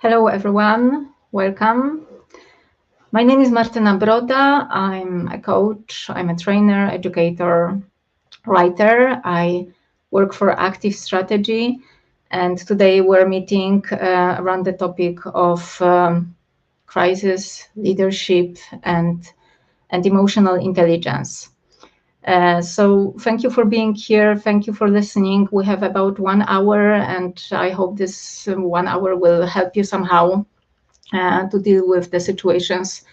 Hello, everyone. Welcome. My name is Martyna Broda. I'm a coach, I'm a trainer, educator, writer. I work for Active Strategy. And today we're meeting around the topic of crisis, leadership, and emotional intelligence. So thank you for being here. Thank you for listening. We have about 1 hour, and I hope this 1 hour will help you somehow to deal with the situations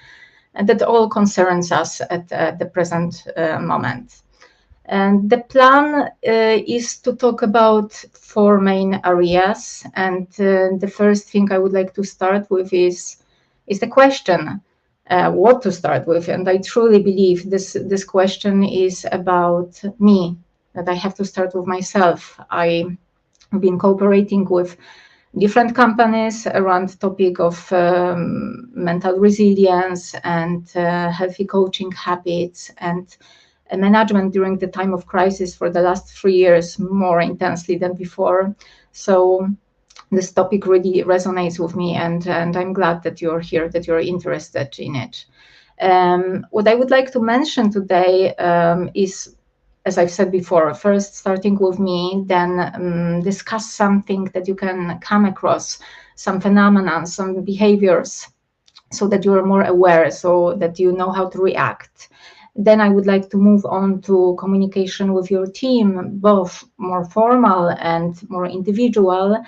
that all concerns us at the present moment. And the plan is to talk about 4 main areas. And the first thing I would like to start with is the question, what to start with. And I truly believe this question is about me, that I have to start with myself. I've been cooperating with different companies around the topic of mental resilience and healthy coaching habits and management during the time of crisis for the last 3 years more intensely than before. So this topic really resonates with me, and I'm glad that you're here, that you're interested in it. What I would like to mention today is, as I've said before, first starting with me, then discuss something that you can come across, some phenomena, some behaviors, so that you are more aware, so that you know how to react. Then I would like to move on to communication with your team, both more formal and more individual,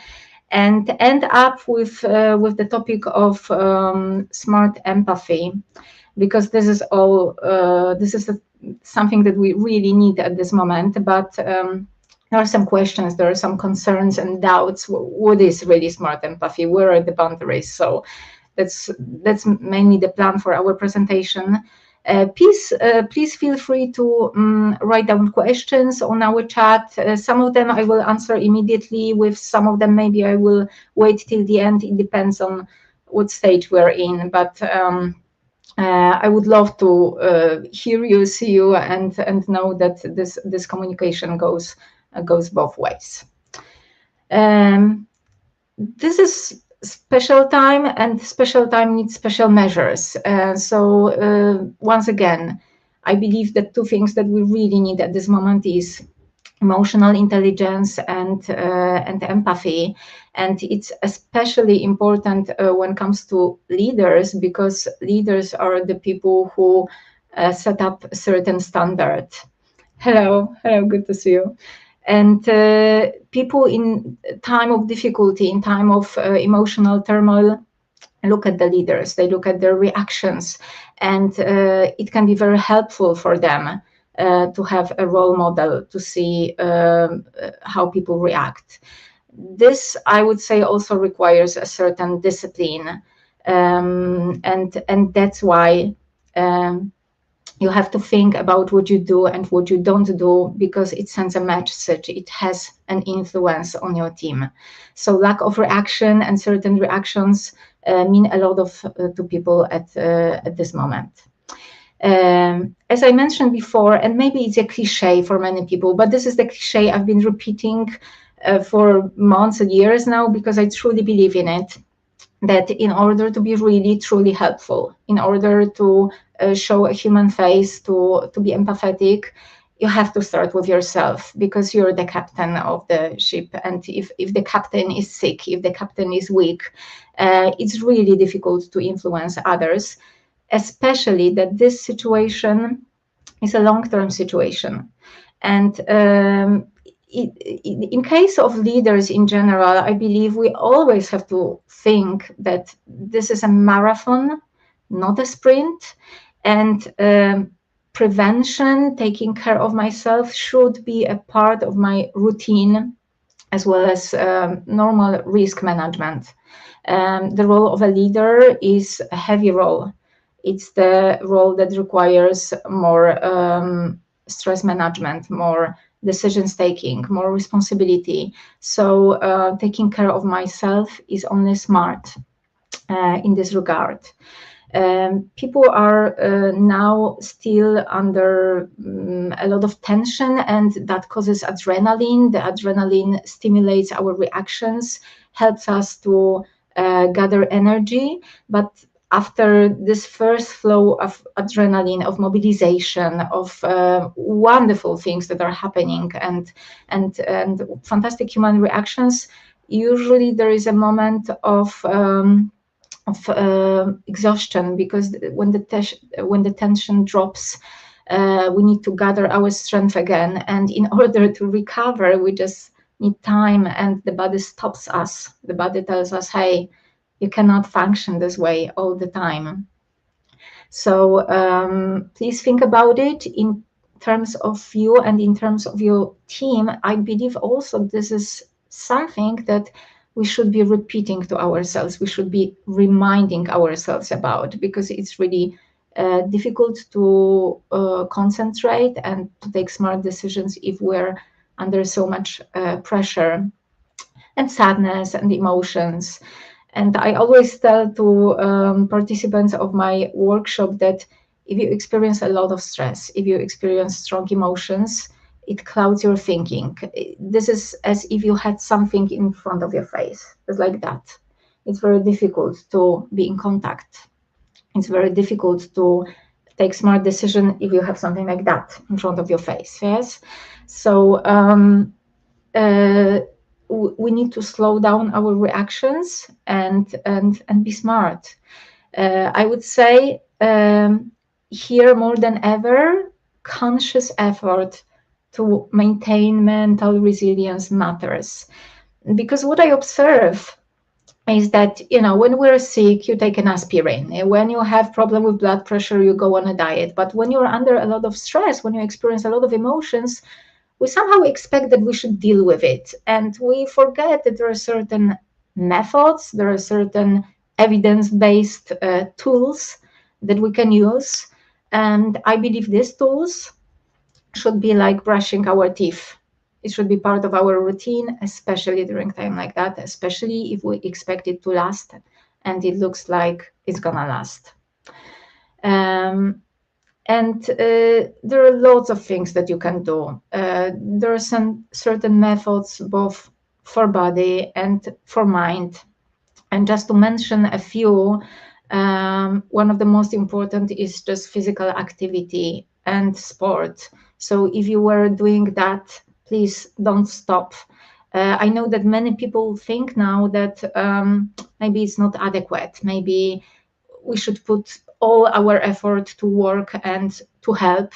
and end up with the topic of smart empathy, because this is something that we really need at this moment. But there are some questions, there are some concerns and doubts. What is really smart empathy? Where are the boundaries? So that's mainly the plan for our presentation. Please feel free to write down questions on our chat. Some of them I will answer immediately. With some of them, maybe I will wait till the end. It depends on what stage we're in. But I would love to hear you, see you, and know that this communication goes both ways. This is special time, and special time needs special measures. So once again, I believe that 2 things that we really need at this moment is emotional intelligence and empathy. And it's especially important when it comes to leaders, because leaders are the people who set up a certain standard. Hello, good to see you. And people in time of difficulty, in time of emotional turmoil, look at the leaders, they look at their reactions, and it can be very helpful for them to have a role model to see how people react. This, I would say, also requires a certain discipline, and that's why you have to think about what you do and what you don't do, because it sends a message, it has an influence on your team. So lack of reaction and certain reactions mean a lot to people at this moment. As I mentioned before, and maybe it's a cliche for many people, but this is the cliche I've been repeating for months and years now, because I truly believe in it, that in order to be really truly helpful, in order to show a human face, to be empathetic, you have to start with yourself, because you're the captain of the ship. And if the captain is sick, if the captain is weak, it's really difficult to influence others, especially that this situation is a long-term situation. And in case of leaders in general, I believe we always have to think that this is a marathon, not a sprint. And prevention, taking care of myself, should be a part of my routine, as well as normal risk management. The role of a leader is a heavy role. It's the role that requires more stress management, more decisions taking, more responsibility. So taking care of myself is only smart in this regard. People are now still under a lot of tension, and that causes adrenaline. The adrenaline stimulates our reactions, helps us to gather energy. But after this first flow of adrenaline, of mobilization, of wonderful things that are happening, and fantastic human reactions, usually there is a moment of exhaustion, because when the tension drops, we need to gather our strength again, and in order to recover, we just need time, and the body stops us. The body tells us, hey, you cannot function this way all the time. So please think about it in terms of you and in terms of your team. I believe also this is something that we should be repeating to ourselves. We should be reminding ourselves about, because it's really difficult to concentrate and to take smart decisions if we're under so much pressure and sadness and emotions. And I always tell to participants of my workshop that if you experience a lot of stress, if you experience strong emotions, it clouds your thinking. This is as if you had something in front of your face. It's like that. It's very difficult to be in contact. It's very difficult to take smart decision if you have something like that in front of your face. Yes. So we need to slow down our reactions and be smart. I would say here more than ever, conscious effort to maintain mental resilience matters. Because what I observe is that, when we're sick, you take an aspirin. When you have problem with blood pressure, you go on a diet. But when you're under a lot of stress, when you experience a lot of emotions, we somehow expect that we should deal with it. And we forget that there are certain methods, there are certain evidence-based tools that we can use. And I believe these tools should be like brushing our teeth. It should be part of our routine, especially during time like that, especially if we expect it to last and it looks like it's gonna last. And there are lots of things that you can do. There are some certain methods both for body and for mind. And just to mention a few, one of the most important is just physical activity and sport. So if you were doing that, please don't stop. I know that many people think now that maybe it's not adequate. Maybe we should put all our effort to work and to help.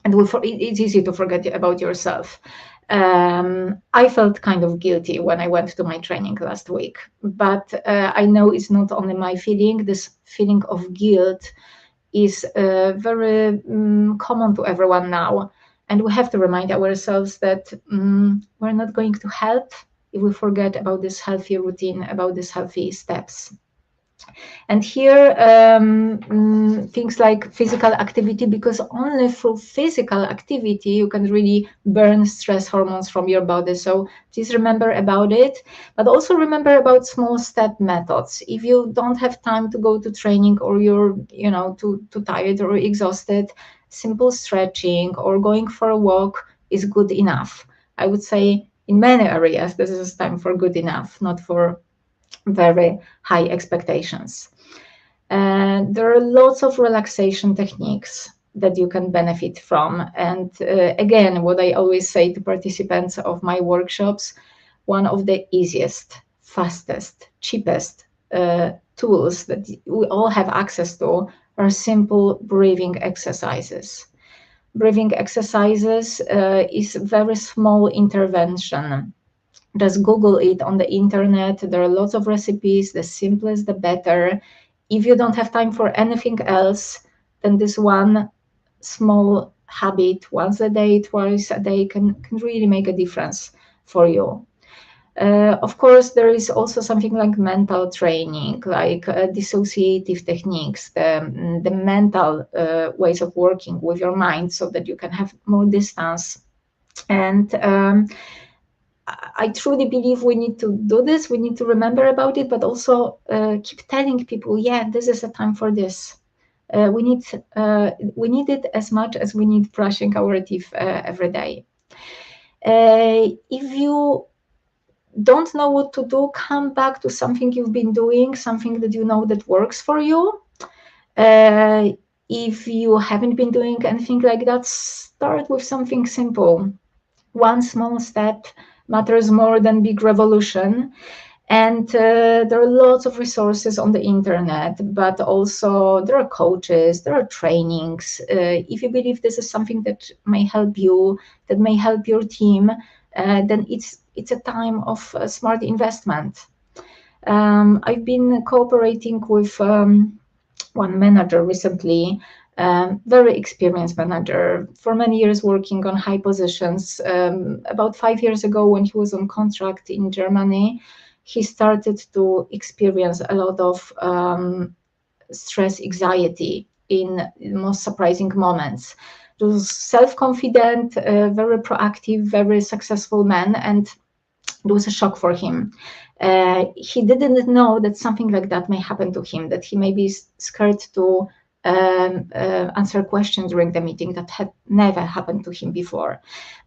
And it's easy to forget about yourself. I felt kind of guilty when I went to my training last week, but I know it's not only my feeling. This feeling of guilt is very common to everyone now. And we have to remind ourselves that we're not going to help if we forget about this healthy routine, about these healthy steps. And here, things like physical activity, because only through physical activity you can really burn stress hormones from your body. So please remember about it, but also remember about small step methods. If you don't have time to go to training, or you're, too tired or exhausted, simple stretching or going for a walk is good enough. I would say in many areas, this is time for good enough, not for very high expectations. And there are lots of relaxation techniques that you can benefit from. And again, what I always say to participants of my workshops, one of the easiest, fastest, cheapest tools that we all have access to are simple breathing exercises. Breathing exercises is a very small intervention. Just Google it on the internet. There are lots of recipes. The simplest, the better. If you don't have time for anything else, then this one small habit, once a day, twice a day, can really make a difference for you. Of course, there is also something like mental training, like dissociative techniques, the mental ways of working with your mind so that you can have more distance. And I truly believe we need to do this. We need to remember about it, but also keep telling people, yeah, this is a time for this. We need it as much as we need brushing our teeth every day. If you don't know what to do, come back to something you've been doing, something that you know that works for you. If you haven't been doing anything like that, start with something simple. One small step matters more than big revolution. And there are lots of resources on the internet, but also there are coaches, there are trainings. If you believe this is something that may help you, that may help your team, then it's a time of smart investment. I've been cooperating with one manager recently, very experienced manager, for many years working on high positions. About 5 years ago, when he was on contract in Germany, he started to experience a lot of stress, anxiety in most surprising moments. He was self-confident, very proactive, very successful man, and it was a shock for him. He didn't know that something like that may happen to him, that he may be scared to answer questions during the meeting that had never happened to him before.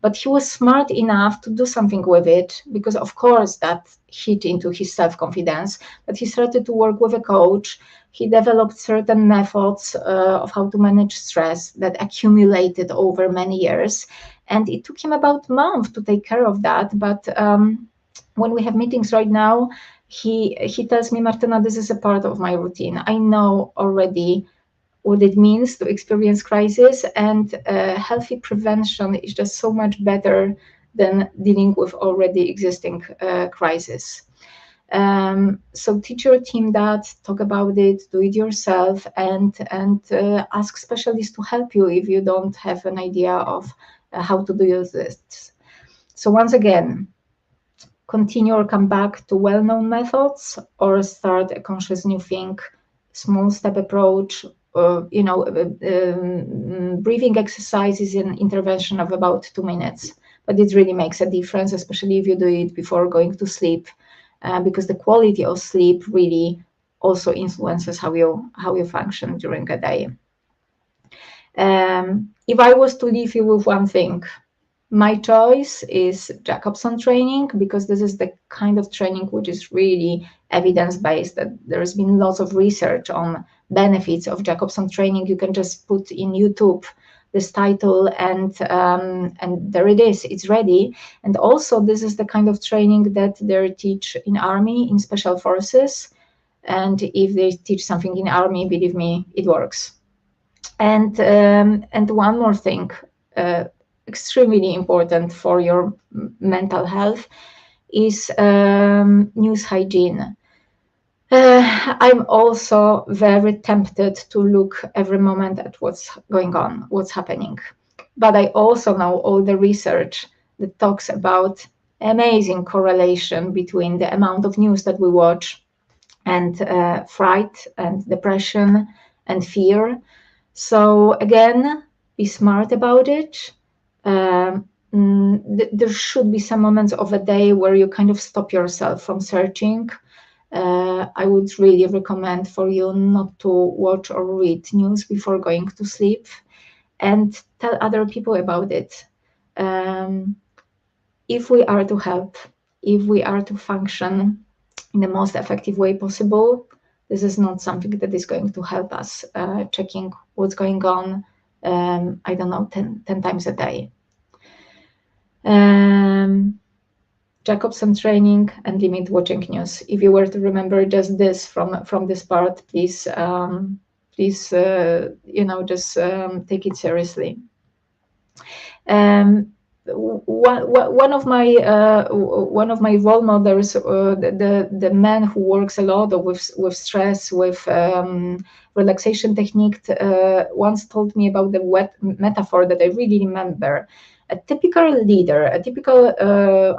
But he was smart enough to do something with it, because of course that hit into his self-confidence. But he started to work with a coach. He developed certain methods of how to manage stress that accumulated over many years. And it took him about a month to take care of that. But when we have meetings right now, he tells me, Martyna, this is a part of my routine. I know already what it means to experience crisis, and healthy prevention is just so much better than dealing with already existing crisis. So teach your team that, talk about it, do it yourself, and ask specialists to help you if you don't have an idea of how to do this. So once again, continue or come back to well-known methods, or start a conscious new thing, small step approach. Breathing exercise is an intervention of about 2 minutes, but it really makes a difference, especially if you do it before going to sleep, because the quality of sleep really also influences how you function during a day. If I was to leave you with one thing, my choice is Jacobson training, because this is the kind of training which is really evidence-based. That there's been lots of research on benefits of Jacobson training. You can just put in YouTube this title, and there it is. It's ready. And also, this is the kind of training that they teach in army, in special forces. And if they teach something in army, believe me, it works. And one more thing. Extremely important for your mental health is news hygiene. I'm also very tempted to look every moment at what's going on, what's happening. But I also know all the research that talks about amazing correlation between the amount of news that we watch and fright and depression and fear. So again, be smart about it. There should be some moments of a day where you kind of stop yourself from searching. I would really recommend for you not to watch or read news before going to sleep, and tell other people about it. If we are to help, if we are to function in the most effective way possible, this is not something that is going to help us checking what's going on, I don't know, 10 times a day. Jacobson training and limit watching news. If you were to remember just this from this part, please just take it seriously. One of my role models, the man who works a lot with stress, with relaxation technique, once told me about the metaphor that I really remember. A typical leader, a typical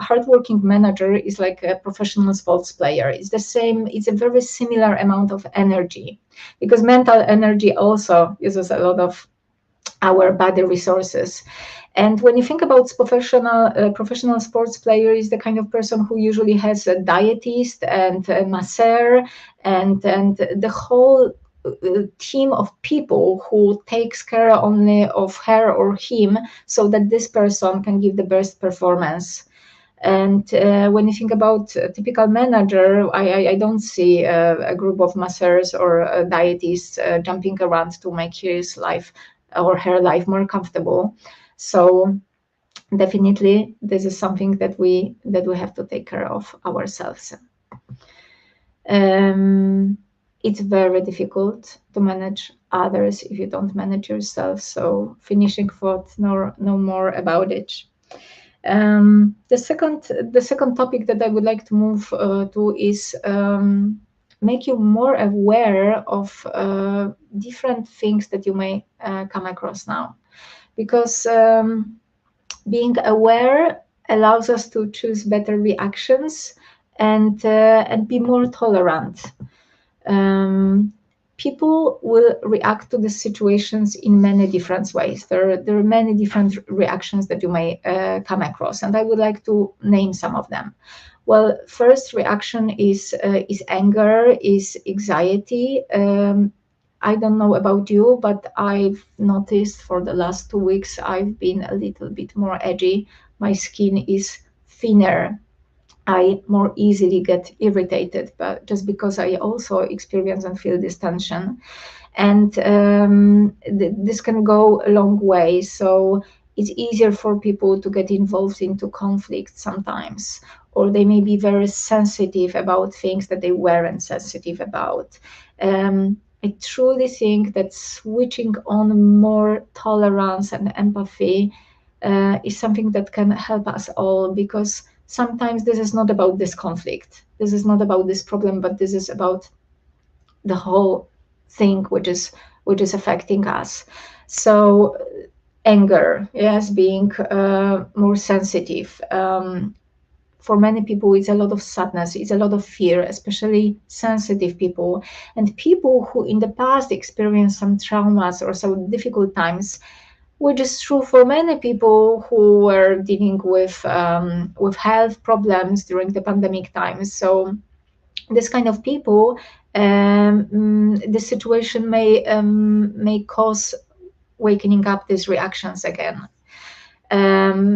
hardworking manager is like a professional sports player. It's the same. It's a very similar amount of energy, because mental energy also uses a lot of our body resources. And when you think about professional sports player, is the kind of person who usually has a dietist and a masseur and the whole team of people who takes care only of her or him, so that this person can give the best performance. And when you think about a typical manager, I don't see a group of masseurs or dietists jumping around to make his life or her life more comfortable. So definitely, this is something that we have to take care of ourselves. It's very difficult to manage others if you don't manage yourself. So finishing thought, no more about it. The second topic that I would like to move to is make you more aware of different things that you may come across now, because being aware allows us to choose better reactions and be more tolerant. People will react to the situations in many different ways. There are many different reactions that you may come across, and I would like to name some of them. Well, first reaction is anger, is anxiety. I don't know about you, but I've noticed for the last 2 weeks I've been a little bit more edgy. My skin is thinner. I more easily get irritated, but just because I also experience and feel this tension. And this can go a long way. So it's easier for people to get involved into conflict sometimes, or they may be very sensitive about things that they weren't sensitive about. I truly think that switching on more tolerance and empathy is something that can help us all, because sometimes this is not about this conflict, this is not about this problem, but this is about the whole thing which is affecting us. So anger, yes, being more sensitive. For many people, it's a lot of sadness, it's a lot of fear, especially sensitive people. And people who in the past experienced some traumas or some difficult times, which is true for many people who were dealing with health problems during the pandemic times. So this kind of people, the situation may cause waking up these reactions again.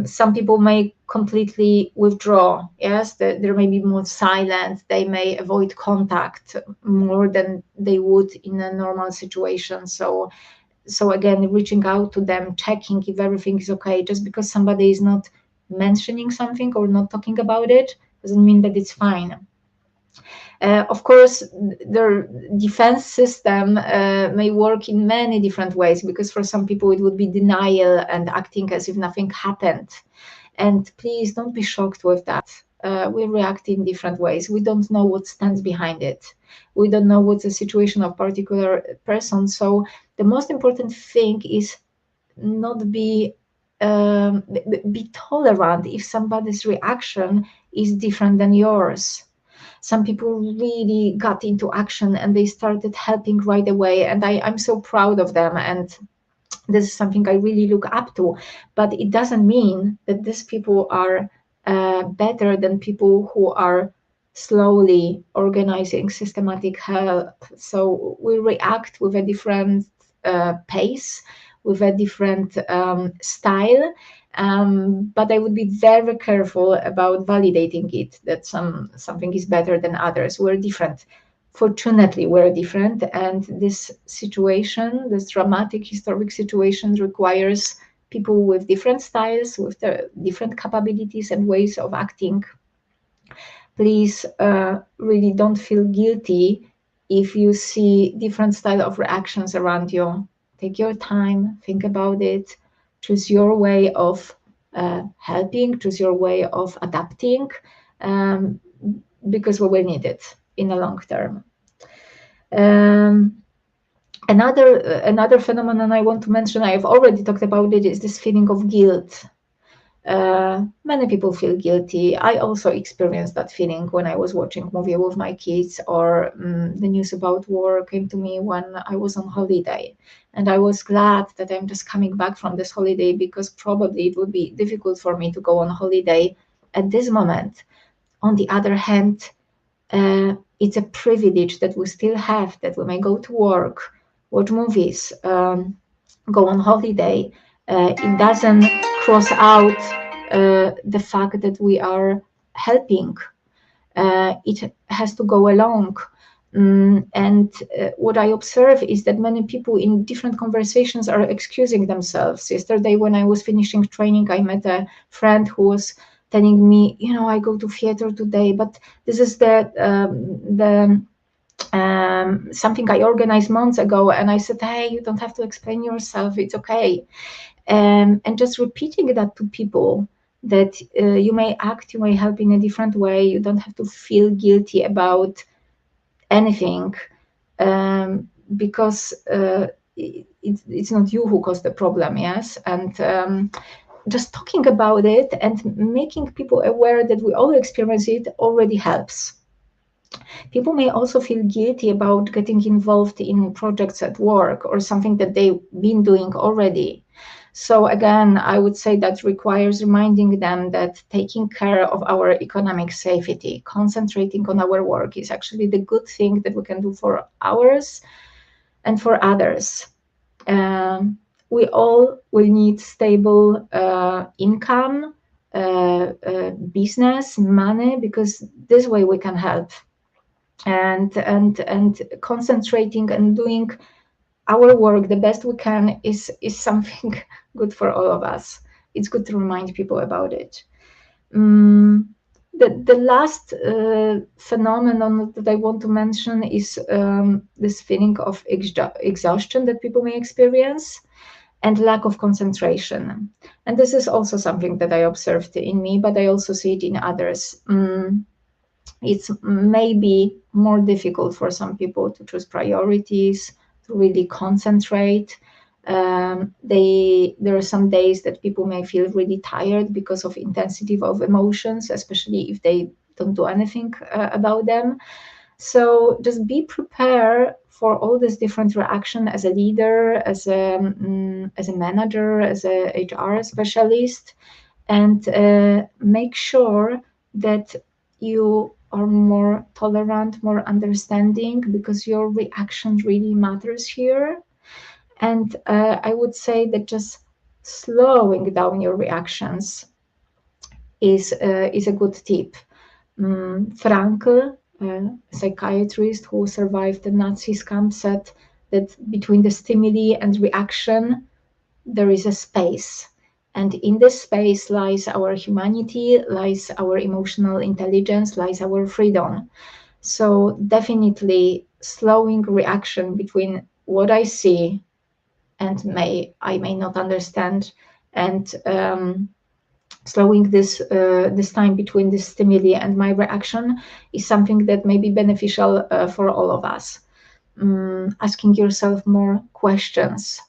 Some people may completely withdraw. Yes, there may be more silent. They may avoid contact more than they would in a normal situation. So again, reaching out to them, checking if everything is okay. Just because somebody is not mentioning something or not talking about it doesn't mean that it's fine. Of course, their defense system may work in many different ways, because for some people it would be denial and acting as if nothing happened. And please don't be shocked with that. We react in different ways. We don't know what stands behind it. We don't know what's the situation of particular person. So the most important thing is not be tolerant if somebody's reaction is different than yours. Some people really got into action and they started helping right away, and I'm so proud of them, and this is something I really look up to. But it doesn't mean that these people are better than people who are slowly organizing systematic help. So we react with a different pace, with a different style. But I would be very careful about validating it, that something is better than others. We're different. Fortunately, we're different, and this situation, this dramatic historic situation, requires people with different styles, with the different capabilities and ways of acting. Please really don't feel guilty if you see different style of reactions around you. Take your time, think about it, choose your way of helping, choose your way of adapting, because we will need it in the long term. Another phenomenon I want to mention, I've already talked about it, is this feeling of guilt. Many people feel guilty. I also experienced that feeling when I was watching movie with my kids, or the news about war came to me when I was on holiday. And I was glad that I'm just coming back from this holiday, because probably it would be difficult for me to go on holiday at this moment. On the other hand, it's a privilege that we still have, that we may go to work, watch movies, go on holiday. It doesn't cross out the fact that we are helping. It has to go along. And what I observe is that many people in different conversations are excusing themselves. Yesterday, when I was finishing training, I met a friend who was telling me, I go to theater today, but this is the something I organized months ago. And I said, hey, you don't have to explain yourself. It's okay. And just repeating that to people, that you may act, you may help in a different way. You don't have to feel guilty about anything, because it's not you who caused the problem, yes? And just talking about it and making people aware that we all experience it already helps. People may also feel guilty about getting involved in projects at work or something that they've been doing already. So again, I would say that requires reminding them that taking care of our economic safety, concentrating on our work, is actually the good thing that we can do for ours and for others. We all will need stable income, business, money, because this way we can help. And concentrating and doing our work the best we can is something good for all of us. It's good to remind people about it. The last phenomenon that I want to mention is this feeling of exhaustion that people may experience and lack of concentration. And this is also something that I observed in me, but I also see it in others. It's maybe more difficult for some people to choose priorities, to really concentrate. There are some days that people may feel really tired because of intensity of emotions, especially if they don't do anything about them. So just be prepared for all these different reaction as a leader, as a manager, as a HR specialist, and make sure that you are more tolerant, more understanding, because your reaction really matters here. And I would say that just slowing down your reactions is a good tip. Frankl, a psychiatrist who survived the Nazi camp, said that between the stimuli and reaction, there is a space. And in this space lies our humanity, lies our emotional intelligence, lies our freedom. So definitely slowing reaction between what I see and I may not understand, and slowing this time between the stimuli and my reaction is something that may be beneficial for all of us. Asking yourself more questions,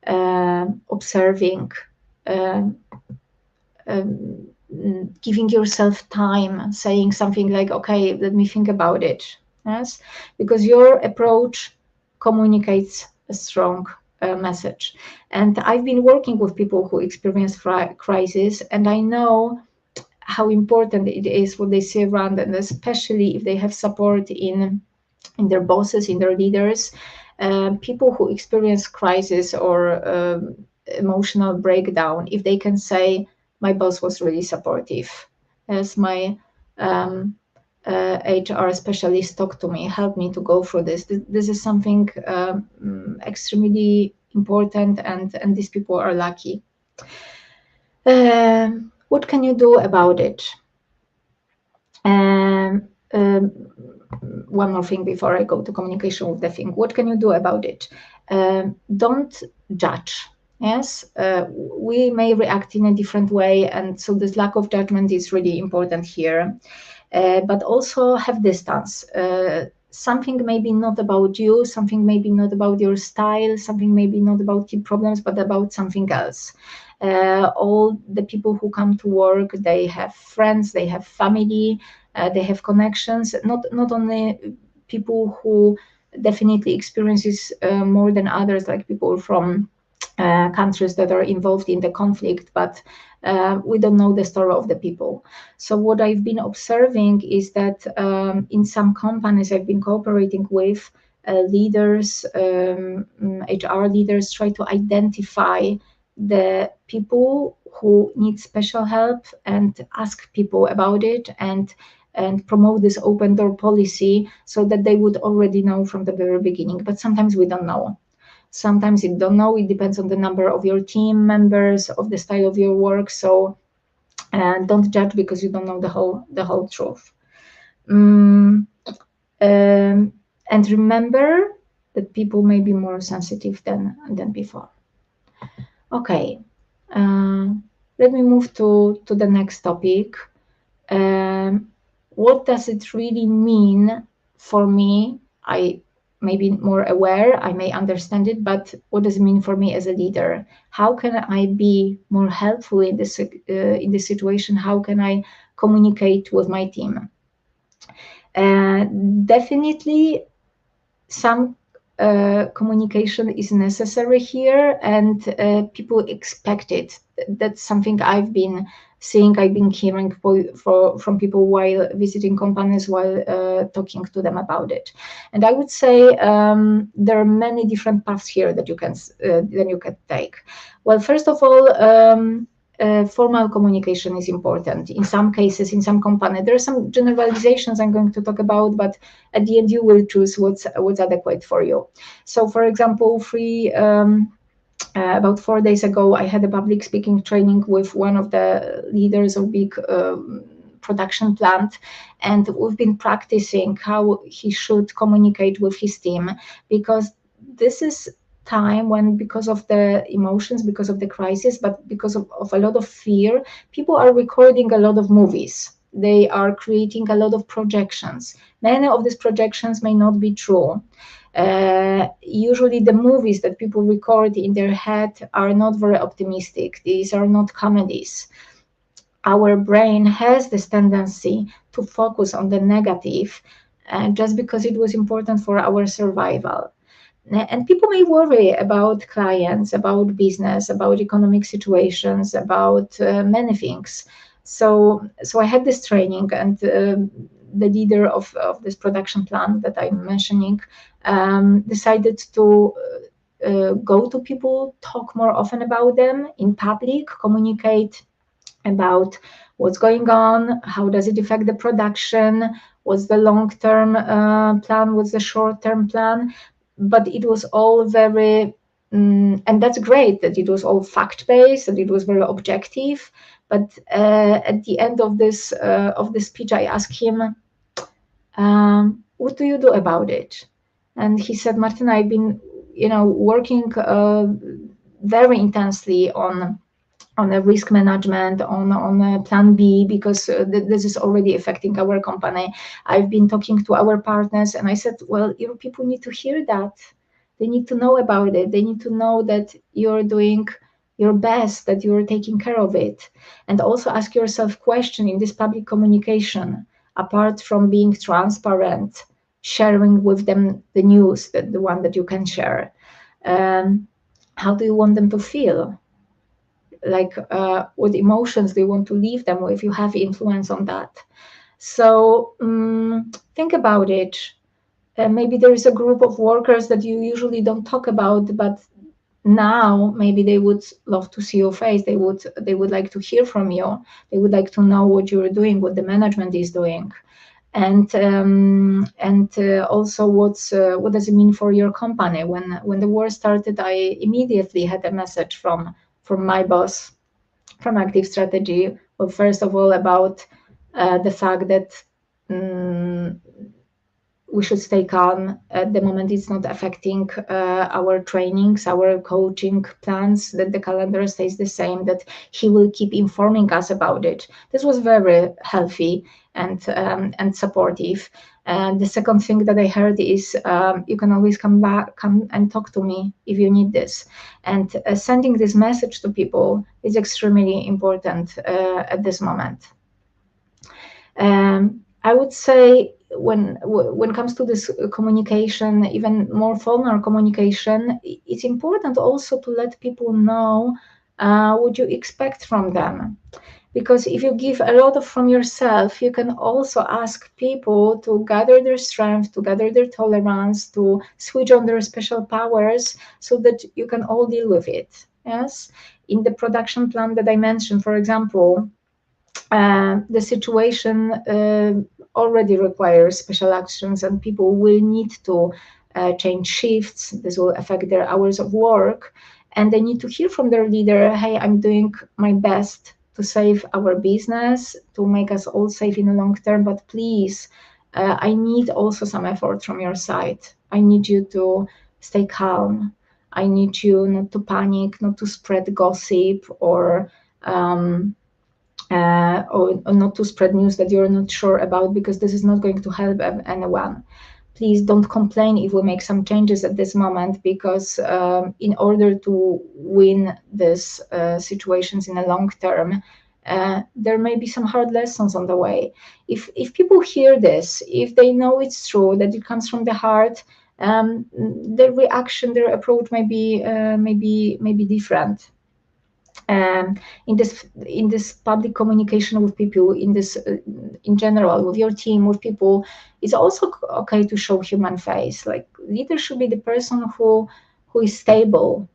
observing, giving yourself time, saying something like, okay, let me think about it. Yes, because your approach communicates a strong message. And I've been working with people who experience crisis, and I know how important it is what they see around, and especially if they have support in their bosses, in their leaders. People who experience crisis or emotional breakdown, if they can say, my boss was really supportive, as my HR specialist talked to me, helped me to go through this. This is something extremely important, and these people are lucky. What can you do about it? One more thing before I go to communication with the thing. What can you do about it? Don't judge. Yes, we may react in a different way, and so this lack of judgment is really important here. But also have distance. Something maybe not about you, something maybe not about your style, something maybe not about key problems, but about something else. All the people who come to work, they have friends, they have family, they have connections. Not only people who definitely experiences more than others, like people from countries that are involved in the conflict, but we don't know the story of the people. So what I've been observing is that in some companies I've been cooperating with, leaders, HR leaders try to identify the people who need special help and ask people about it, and promote this open door policy so that they would already know from the very beginning. But sometimes we don't know. Sometimes you don't know. It depends on the number of your team members, of the style of your work. So don't judge because you don't know the whole truth. Mm, and remember that people may be more sensitive than before. Okay, let me move to the next topic. What does it really mean for me? I may be more aware, I may understand it, but what does it mean for me as a leader? How can I be more helpful in this situation? How can I communicate with my team? Definitely, some communication is necessary here, and people expect it. That's something I've been seeing, I've been hearing from people while visiting companies, while talking to them about it. And I would say there are many different paths here that you can take. Well, first of all, formal communication is important. In some cases, in some companies, there are some generalizations I'm going to talk about, but at the end, you will choose what's adequate for you. So, for example, about 4 days ago, I had a public speaking training with one of the leaders of big production plant, and we've been practicing how he should communicate with his team, because this is time when, because of the emotions, because of the crisis, but because of a lot of fear, people are recording a lot of movies. They are creating a lot of projections. Many of these projections may not be true. Usually the movies that people record in their head are not very optimistic. These are not comedies. Our brain has this tendency to focus on the negative, just because it was important for our survival. And people may worry about clients, about business, about economic situations, about many things. So I had this training, and the leader of this production plant that I'm mentioning decided to go to people, talk more often about them in public, communicate about what's going on, how does it affect the production, what's the long-term plan, what's the short-term plan. But it was all very, and that's great that it was all fact-based and it was very objective. But at the end of this speech, I asked him, what do you do about it? And he said, Martina, I've been, working very intensely on a risk management, on a plan B, because this is already affecting our company. I've been talking to our partners, and I said, well, your people need to hear that. They need to know about it. They need to know that you're doing your best, that you're taking care of it. And also ask yourself question in this public communication, apart from being transparent, sharing with them the news, the one that you can share. How do you want them to feel? Like what emotions do you want to leave them with? You have influence on that. So think about it. Maybe there is a group of workers that you usually don't talk about, but now maybe they would love to see your face. They would like to hear from you. They would like to know what you're doing, what the management is doing, and also what does it mean for your company. When the war started, I immediately had a message from my boss from Active Strategy. Well, first of all, about the fact that we should stay calm. At the moment, it's not affecting our trainings, our coaching plans, that the calendar stays the same, that he will keep informing us about it. This was very healthy and supportive. And the second thing that I heard is you can always come and talk to me if you need this. And sending this message to people is extremely important at this moment. I would say when it comes to this communication, even more formal communication, it's important also to let people know what you expect from them. Because if you give a lot from yourself, you can also ask people to gather their strength, to gather their tolerance, to switch on their special powers so that you can all deal with it. Yes. in the production plan that I mentioned, for example, the situation already requires special actions, and people will need to change shifts. This will affect their hours of work, and they need to hear from their leader, hey, I'm doing my best to save our business, to make us all safe in the long term, but please, I need also some effort from your side. I need you to stay calm. I need you not to panic, not to spread gossip, or not to spread news that you're not sure about, because this is not going to help anyone. Please don't complain if we make some changes at this moment, because in order to win these situations in the long term, there may be some hard lessons on the way. If people hear this, if they know it's true, that it comes from the heart, their reaction, their approach may be different. In this public communication with people, in general, with your team, with people, it's also okay to show human face. Like, leader should be the person who is stable,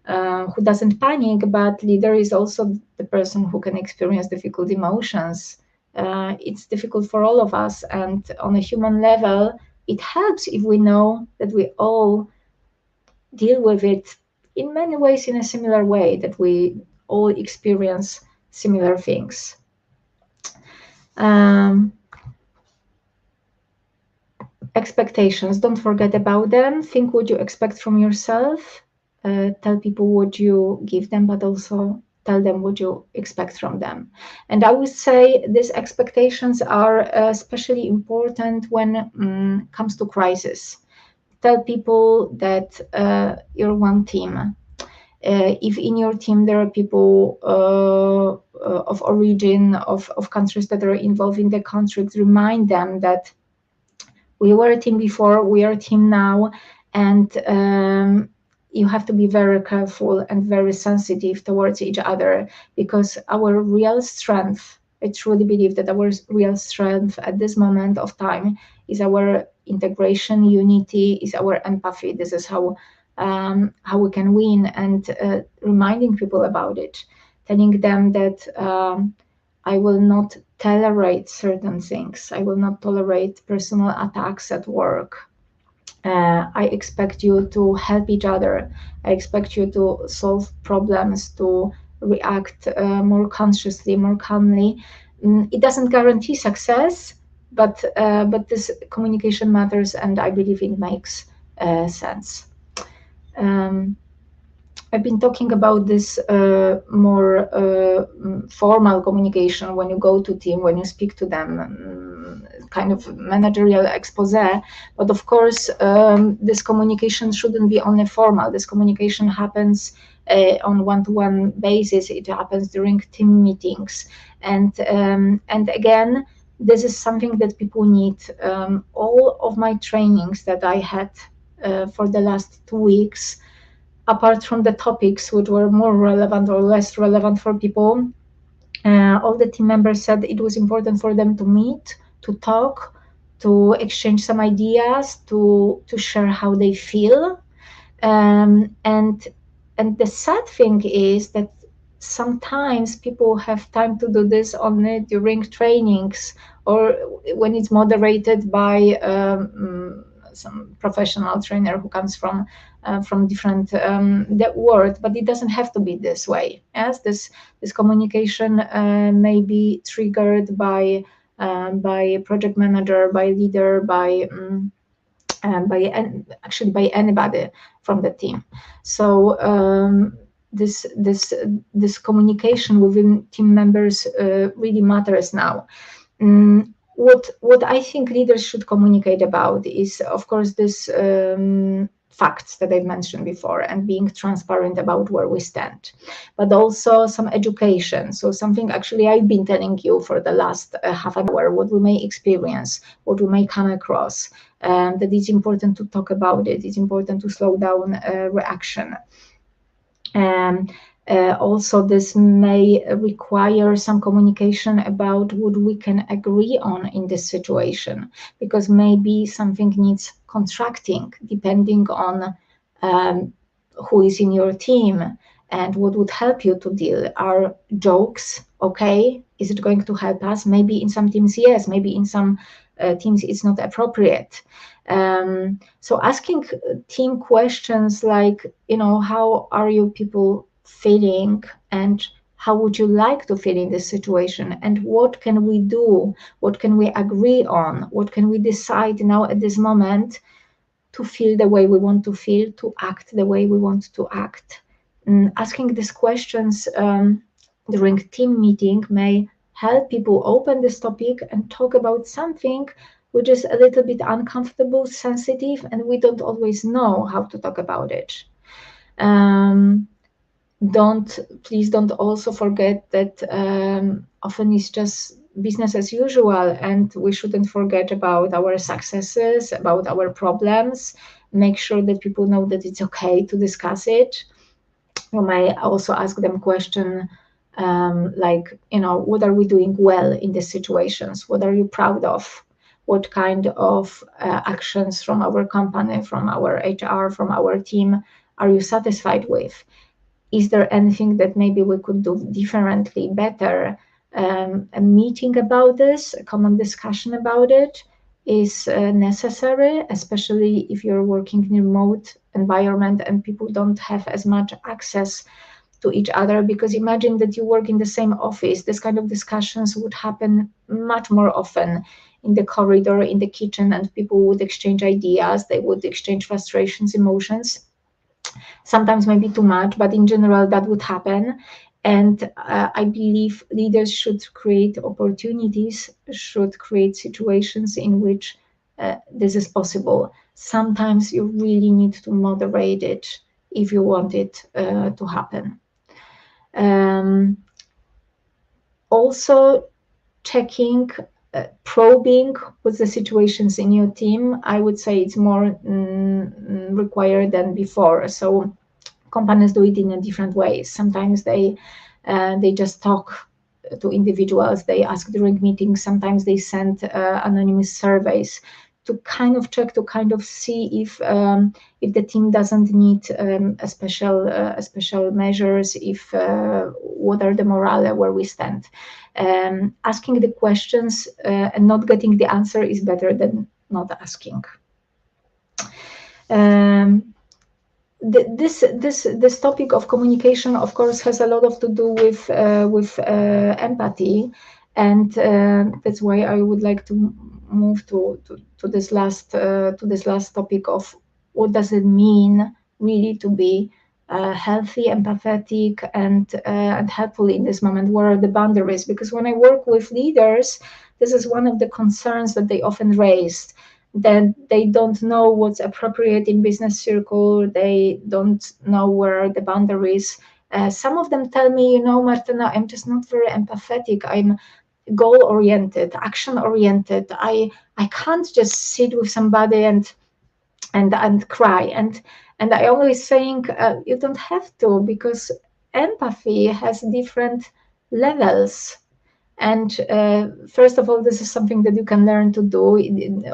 who doesn't panic, but leader is also the person who can experience difficult emotions. It's difficult for all of us, and on a human level, it helps if we know that we all deal with it in many ways in a similar way, that we all experience similar things. Expectations, don't forget about them. Think what you expect from yourself. Tell people what you give them, but also tell them what you expect from them. And I would say these expectations are especially important when it comes to crisis. Tell people that you're one team. If in your team there are people of origin of countries that are involved in the conflict, remind them that we were a team before, we are a team now, and you have to be very careful and very sensitive towards each other, because our real strength, I truly believe that our real strength at this moment of time is our integration, unity, is our empathy. This is how we can win, and reminding people about it, telling them that I will not tolerate certain things. I will not tolerate personal attacks at work. I expect you to help each other. I expect you to solve problems, to react more consciously, more calmly. It doesn't guarantee success, but this communication matters, and I believe it makes sense. I've been talking about this more formal communication when you go to team, when you speak to them, kind of managerial expose. But of course, this communication shouldn't be only formal. This communication happens on one-to-one basis. It happens during team meetings, and again, this is something that people need. All of my trainings that I had for the last 2 weeks, apart from the topics which were more relevant or less relevant for people, all the team members said it was important for them to meet, to talk, to exchange some ideas, to share how they feel. And the sad thing is that sometimes people have time to do this only during trainings, or when it's moderated by some professional trainer who comes from different the world. But it doesn't have to be this way. Yes, this communication may be triggered by a project manager, by leader, by anybody from the team. So this communication within team members really matters now. What I think leaders should communicate about is, of course, this facts that I've mentioned before, and being transparent about where we stand, but also some education. So something actually I've been telling you for the last half an hour, what we may experience, what we may come across, that it's important to talk about it. It's important to slow down reaction. Also, this may require some communication about what we can agree on in this situation, because maybe something needs contracting depending on who is in your team. and what would help you to deal. Are jokes okay? Is it going to help us? Maybe in some teams, yes. Maybe in some teams, it's not appropriate. So asking team questions like, how are you people feeling, and how would you like to feel in this situation, and what can we do, what can we agree on, what can we decide now at this moment to feel the way we want to feel, to act the way we want to act. Asking these questions during team meeting may help people open this topic and talk about something which is a little bit uncomfortable, sensitive, and we don't always know how to talk about it. Please don't also forget that often it's just business as usual, and we shouldn't forget about our successes, about our problems. Make sure that people know that it's okay to discuss it. You may also ask them question like, what are we doing well in these situations? What are you proud of? What kind of actions from our company, from our HR, from our team are you satisfied with? Is there anything that maybe we could do differently, better? A meeting about this, a common discussion about it is necessary, especially if you're working in a remote environment and people don't have as much access to each other. Because imagine that you work in the same office, this kind of discussions would happen much more often in the corridor, in the kitchen, and people would exchange ideas, they would exchange frustrations, emotions. Sometimes maybe too much, but in general that would happen. And I believe leaders should create opportunities, should create situations in which this is possible. Sometimes you really need to moderate it if you want it to happen. Also checking, probing what's the situations in your team. I would say it's more required than before. So companies do it in a different ways. Sometimes they just talk to individuals, they ask during meetings, sometimes they send anonymous surveys to kind of check, to kind of see if the team doesn't need a special measures, if what are the morale, where we stand. Asking the questions and not getting the answer is better than not asking. This topic of communication, of course, has a lot of to do with empathy, and that's why I would like to move to this last topic of what does it mean really to be healthy, empathetic, and helpful in this moment. What are the boundaries? Because when I work with leaders, this is one of the concerns that they often raise, that they don't know what's appropriate in business circle. They don't know where are the boundaries. Some of them tell me, Martyna, I'm just not very empathetic. I'm goal-oriented, action-oriented. I can't just sit with somebody and cry. And I always think you don't have to, because empathy has different levels. And first of all, this is something that you can learn to do.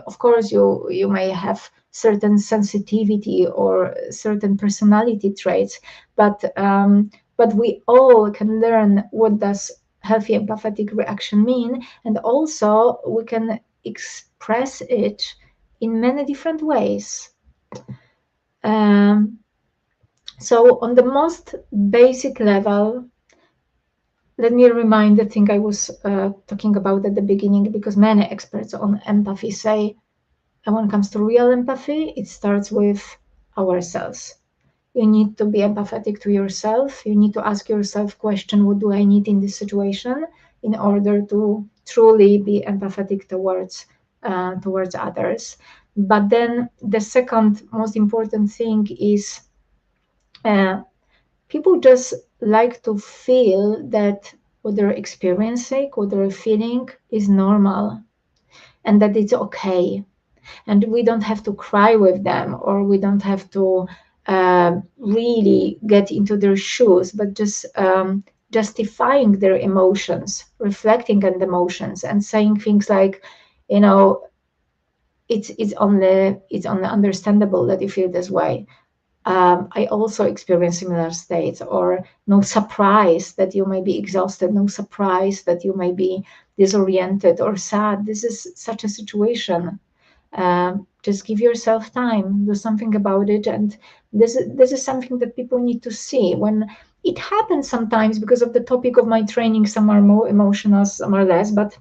Of course, you may have certain sensitivity or certain personality traits, but we all can learn what does healthy empathetic reaction mean, and also we can express it in many different ways. So on the most basic level, let me remind the thing I was talking about at the beginning, because many experts on empathy say, and when it comes to real empathy, it starts with ourselves. You need to be empathetic to yourself. You need to ask yourself question, what do I need in this situation in order to truly be empathetic towards others. But then the second most important thing is people just like to feel that what they're experiencing, what they're feeling is normal, and that it's okay. And we don't have to cry with them, or we don't have to really get into their shoes, but just justifying their emotions, reflecting on the emotions, and saying things like, it's only understandable that you feel this way. I also experience similar states, or no surprise that you may be exhausted, no surprise that you may be disoriented or sad. This is such a situation. Just give yourself time, do something about it, and this is something that people need to see. When it happens sometimes, because of the topic of my training, some are more emotional, some are less, but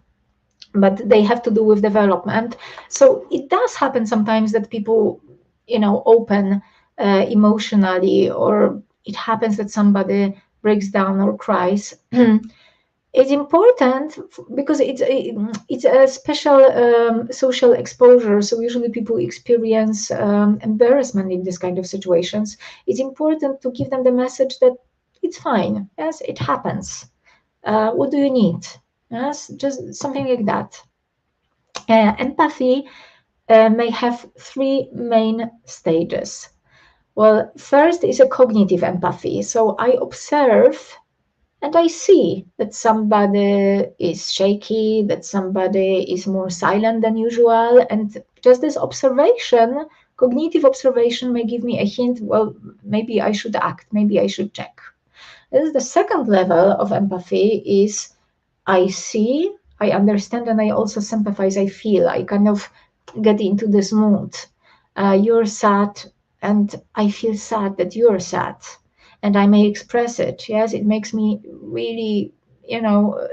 they have to do with development. So it does happen sometimes that people, open emotionally, or it happens that somebody breaks down or cries. It's important because it's a special social exposure. So usually people experience embarrassment in this kind of situations. It's important to give them the message that it's fine. Yes, it happens. What do you need? Yes, just something like that. Empathy may have three main stages. Well, first is a cognitive empathy. So I observe and I see that somebody is shaky, that somebody is more silent than usual. And just this observation, cognitive observation, may give me a hint, well, maybe I should act, maybe I should check. This is the second level of empathy is I see, I understand, and I also sympathize. I feel, I kind of get into this mood. You're sad, and I feel sad that you're sad, and I may express it. Yes, it makes me really,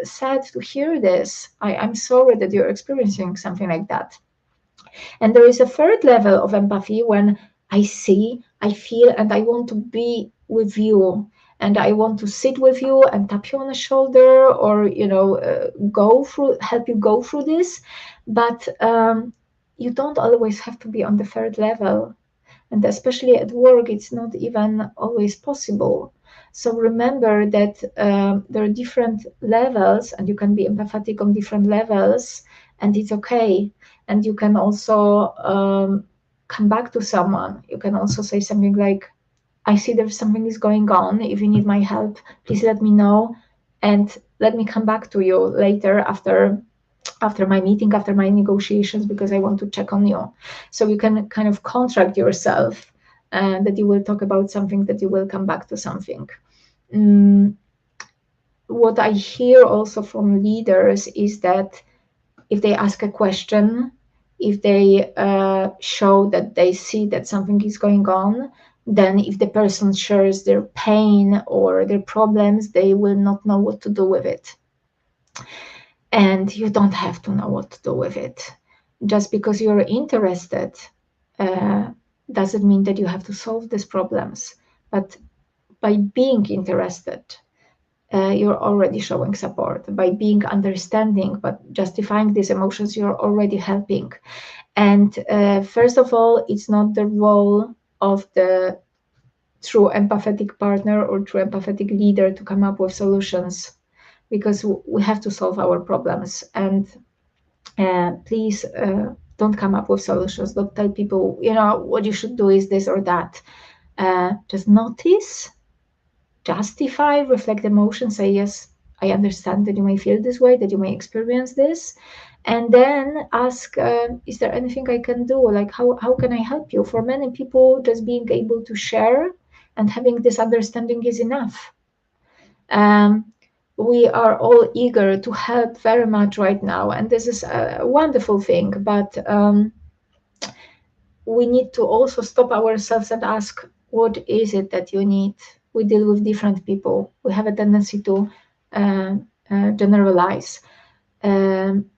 sad to hear this. I'm sorry that you're experiencing something like that. And there is a third level of empathy when I see, I feel, and I want to be with you. And I want to sit with you and tap you on the shoulder, or help you go through this. But you don't always have to be on the third level, and especially at work, it's not even always possible. So remember that there are different levels, and you can be empathetic on different levels, and it's okay. And you can also come back to someone. You can also say something like, I see there's something is going on. If you need my help, please let me know, and let me come back to you later after my meeting, after my negotiations, because I want to check on you. So you can kind of contract yourself that you will talk about something, that you will come back to something. Mm, what I hear also from leaders is that if they ask a question, if they show that they see that something is going on, then if the person shares their pain or their problems, they will not know what to do with it. And you don't have to know what to do with it. Just because you're interested doesn't mean that you have to solve these problems. But by being interested, you're already showing support. By being understanding, but justifying these emotions, you're already helping. And first of all, it's not the role of the true empathetic partner or true empathetic leader to come up with solutions, because we have to solve our problems. And please don't come up with solutions. Don't tell people, what you should do is this or that. Just notice, justify, reflect emotions, say, yes, I understand that you may feel this way, that you may experience this. And then ask, is there anything I can do? Like, how can I help you? For many people, just being able to share and having this understanding is enough. We are all eager to help very much right now, and this is a wonderful thing, but we need to also stop ourselves and ask, what is it that you need? We deal with different people. We have a tendency to generalize.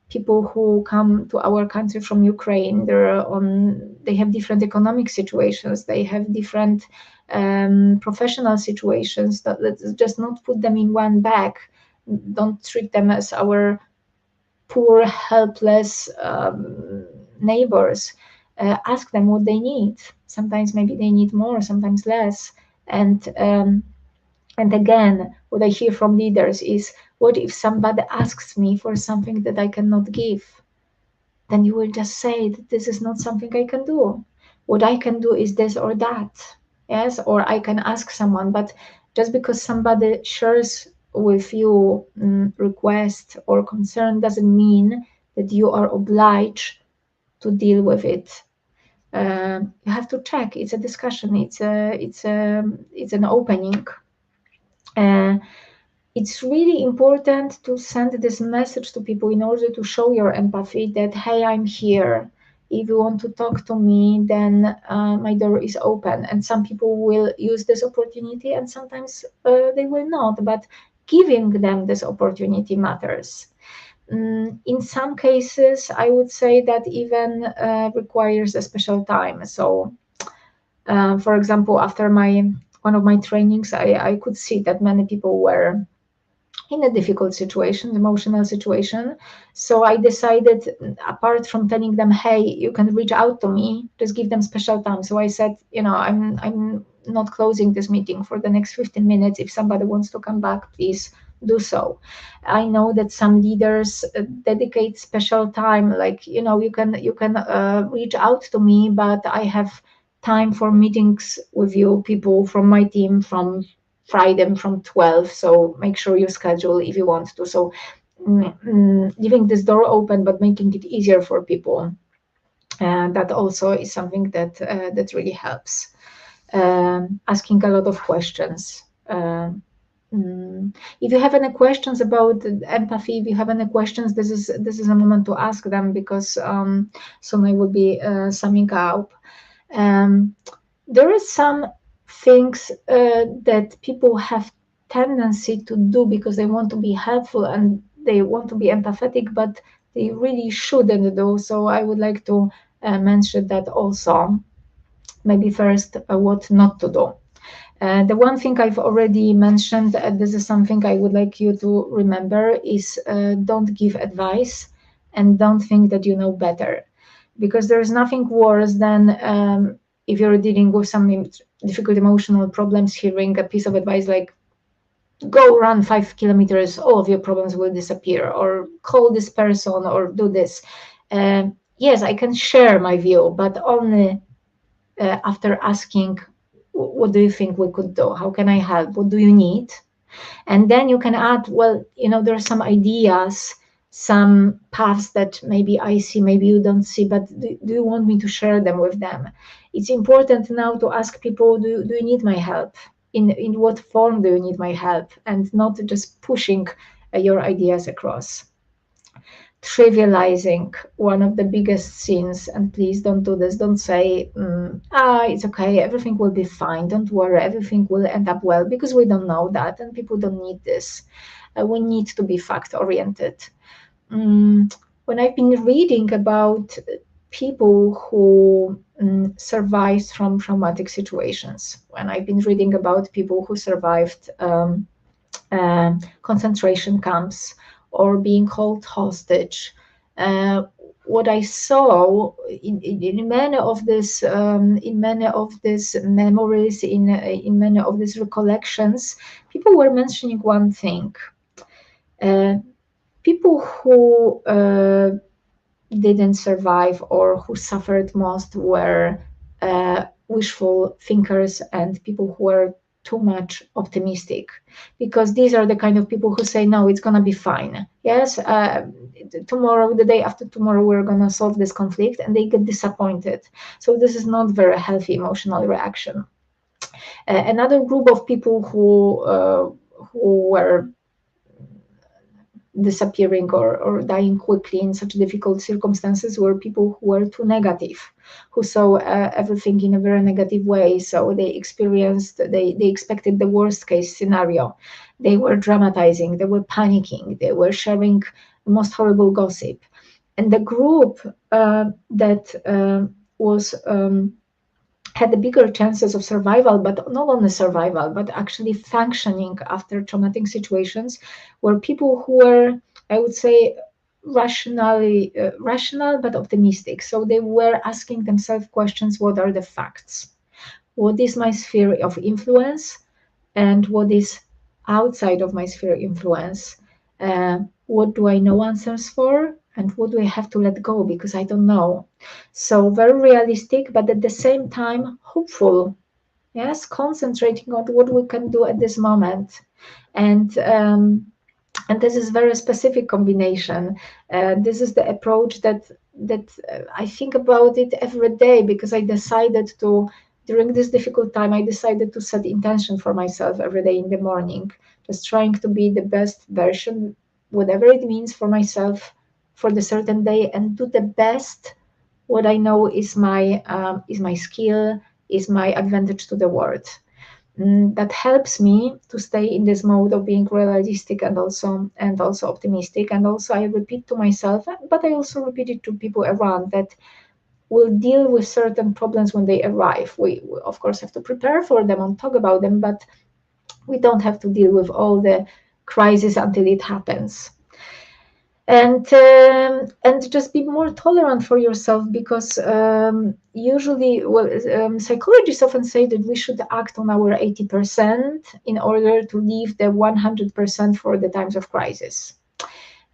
People who come to our country from Ukraine, they have different economic situations, they have different professional situations. Let's just not put them in one bag. Don't treat them as our poor, helpless neighbors. Ask them what they need. Sometimes maybe they need more, sometimes less. And again, what I hear from leaders is, what if somebody asks me for something that I cannot give? Then you will just say that this is not something I can do. What I can do is this or that. Yes, or I can ask someone. But just because somebody shares with you request or concern doesn't mean that you are obliged to deal with it. You have to check. It's a discussion. It's an opening. Uh, it's really important to send this message to people in order to show your empathy that, hey, I'm here. If you want to talk to me, then my door is open. And some people will use this opportunity, and sometimes they will not. But giving them this opportunity matters. In some cases, I would say that even requires a special time. So, for example, after one of my trainings, I could see that many people were in a difficult situation, emotional situation. So I decided, apart from telling them, hey, you can reach out to me, just give them special time. So I said, I'm not closing this meeting for the next 15 minutes. If somebody wants to come back, please do so. I know that some leaders dedicate special time, like, you can reach out to me, but I have time for meetings with you, people from my team, from Friday from 12, so make sure you schedule if you want to. So leaving this door open, but making it easier for people, and that also is something that really helps. Asking a lot of questions. If you have any questions about empathy, if you have any questions, this is a moment to ask them, because soon I will be summing up. Um, there are some things that people have tendency to do because they want to be helpful and they want to be empathetic, but they really shouldn't do. So I would like to mention that also. Maybe first, what not to do. The one thing I've already mentioned, this is something I would like you to remember, is don't give advice and don't think that you know better. Because there's nothing worse than if you're dealing with some difficult emotional problems, hearing a piece of advice like, go run 5 kilometers, all of your problems will disappear, or call this person, or do this. Yes, I can share my view, but only after asking, what do you think we could do? How can I help? What do you need? And then you can add, well, there are some ideas, some paths that maybe I see, maybe you don't see, but do you want me to share them with them? It's important now to ask people, do you need my help? In what form do you need my help? And not just pushing your ideas across. Trivializing, one of the biggest sins, and please don't do this. Don't say, it's okay, everything will be fine, don't worry, everything will end up well, because we don't know that, and people don't need this. We need to be fact oriented. When I've been reading about people who survived from traumatic situations, when I've been reading about people who survived concentration camps or being held hostage, what I saw in many of these memories, in many of these recollections, people were mentioning one thing. People who didn't survive or who suffered most were wishful thinkers and people who were too much optimistic, because these are the kind of people who say, no, it's going to be fine. Yes, tomorrow, the day after tomorrow, we're going to solve this conflict, and they get disappointed. So this is not very healthy emotional reaction. Another group of people who were disappearing or dying quickly in such difficult circumstances were people who were too negative, who saw everything in a very negative way. So they expected the worst case scenario. They were dramatizing, they were panicking, they were sharing the most horrible gossip. And the group that was had the bigger chances of survival, but not only survival, but actually functioning after traumatic situations, were people who were, I would say, rational but optimistic. So they were asking themselves questions: what are the facts? What is my sphere of influence? And what is outside of my sphere of influence? What do I know answers for? And what do I have to let go because I don't know? So very realistic, but at the same time hopeful. Yes, concentrating on what we can do at this moment. And And this is very specific combination. This is the approach that I think about it every day, because I decided to, during this difficult time, I decided to set intention for myself every day in the morning, just trying to be the best version, whatever it means for myself for the certain day, and do the best what I know is my skill, is my advantage to the world. That helps me to stay in this mode of being realistic and also optimistic. And also I repeat to myself, but I also repeat it to people around, that we'll deal with certain problems when they arrive. We of course have to prepare for them and talk about them, but we don't have to deal with all the crisis until it happens. And just be more tolerant for yourself, because usually, well, psychologists often say that we should act on our 80% in order to leave the 100% for the times of crisis.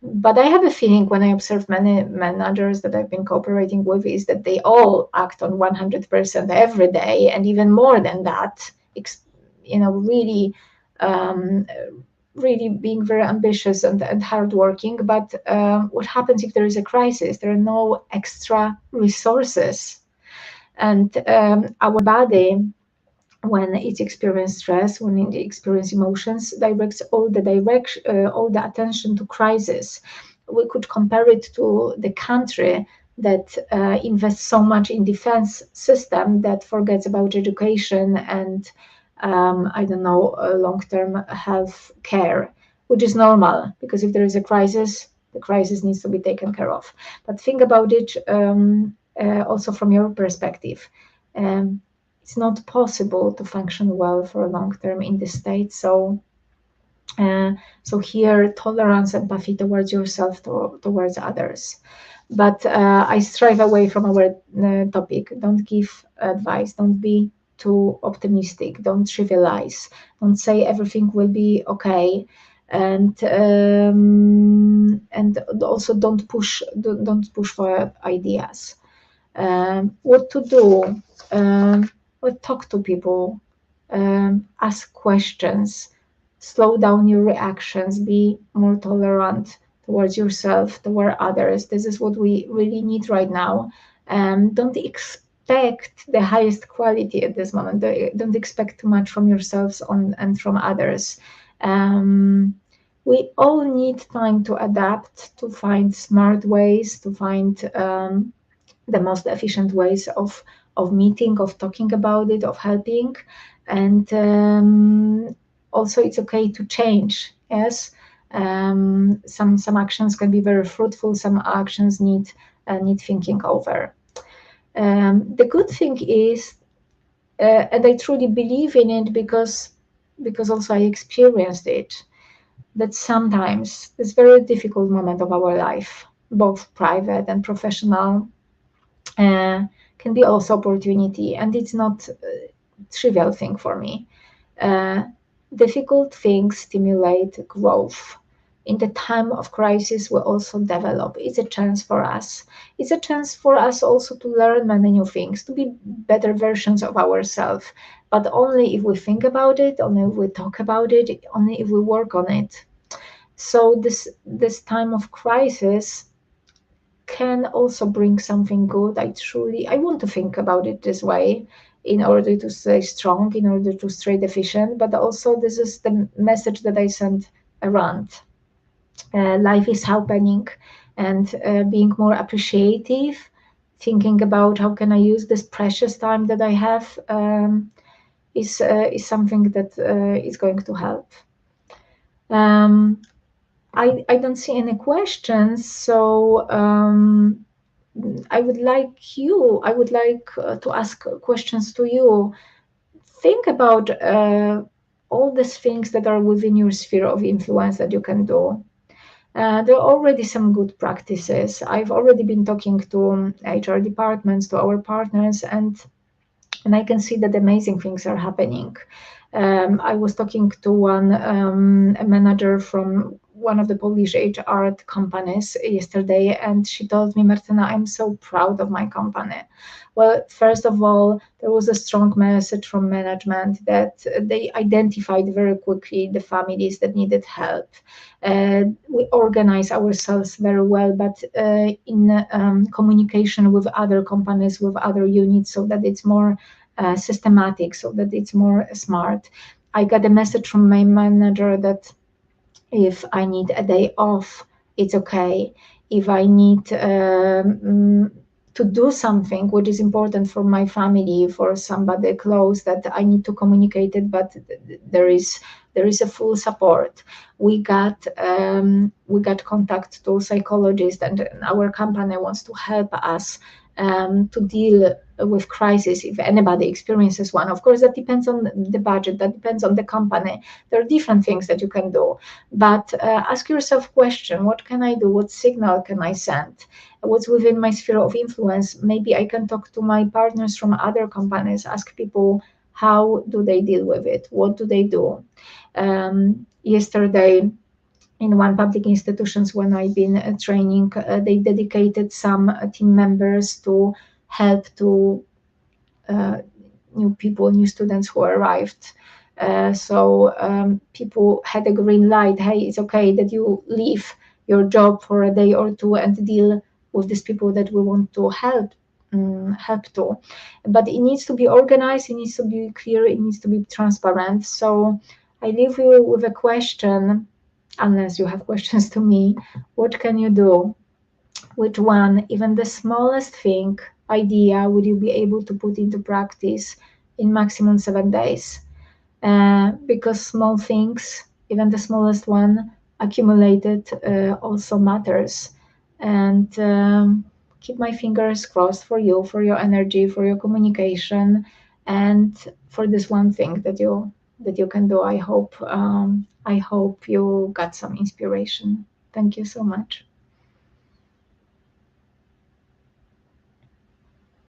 But I have a feeling, when I observe many managers that I've been cooperating with, is that they all act on 100% every day, and even more than that, really, um, really being very ambitious and hardworking. But what happens if there is a crisis? There are no extra resources, and our body, when it experiences stress, when it experiences emotions, directs all the attention to crisis. We could compare it to the country that invests so much in defense system, that forgets about education and I don't know, long-term health care, which is normal, because if there is a crisis, the crisis needs to be taken care of. But think about it also from your perspective. Um, it's not possible to function well for a long term in this state. So here, tolerance, empathy towards yourself, towards others. But I strive away from our topic. Don't give advice. Don't be too optimistic. Don't trivialize. Don't say everything will be okay. And also don't push for ideas. What to do? Well, talk to people, ask questions, slow down your reactions, be more tolerant towards yourself, toward others. This is what we really need right now. Don't expect the highest quality at this moment. Don't expect too much from yourselves and from others. We all need time to adapt, to find smart ways, to find the most efficient ways of meeting, of talking about it, of helping. And also, it's okay to change. Yes, some actions can be very fruitful. Some actions need thinking over. The good thing is, and I truly believe in it, because also I experienced it, that sometimes this very difficult moment of our life, both private and professional, uh, can be also opportunity, and it's not a trivial thing for me. Uh, Difficult things stimulate growth. In the time of crisis, we also develop. It's a chance for us. It's a chance for us also to learn many new things, to be better versions of ourselves. But only if we think about it, only if we talk about it, only if we work on it. So this time of crisis can also bring something good. I want to think about it this way, in order to stay strong, in order to stay efficient. But also, this is the message that I send around. Life is happening, and being more appreciative, thinking about how can I use this precious time that I have, is something that is going to help. Um, I don't see any questions, so I would like to ask questions to you. Think about all these things that are within your sphere of influence that you can do. There are already some good practices. I've already been talking to HR departments, to our partners, and I can see that amazing things are happening. I was talking to one a manager from one of the Polish HR companies yesterday, and she told me, Martyna, I'm so proud of my company. Well, first of all, there was a strong message from management that they identified very quickly the families that needed help. We organize ourselves very well, but in communication with other companies, with other units, so that it's more systematic, so that it's more smart. I got a message from my manager that if I need a day off, it's okay. If I need to do something which is important for my family, for somebody close, that I need to communicate it, but there is a full support. We got contact to psychologists, and our company wants to help us to deal with crisis if anybody experiences one. Of course, that depends on the budget, that depends on the company. There are different things that you can do, but ask yourself question: what can I do? What signal can I send? What's within my sphere of influence? Maybe I can talk to my partners from other companies, ask people how do they deal with it, what do they do. Yesterday, in one public institutions when I've been training, they dedicated some team members to help to uh, new people, new students who arrived. So people had a green light. Hey, it's okay that you leave your job for a day or two and deal with these people that we want to help to. But it needs to be organized. It needs to be clear. It needs to be transparent. So I leave you with a question, unless you have questions to me. What can you do? Which one, even the smallest thing, idea, would you be able to put into practice in maximum 7 days? Because small things, even the smallest one, accumulated also matters. And keep my fingers crossed for you, for your energy, for your communication, and for this one thing that you can do. I hope you got some inspiration. Thank you so much.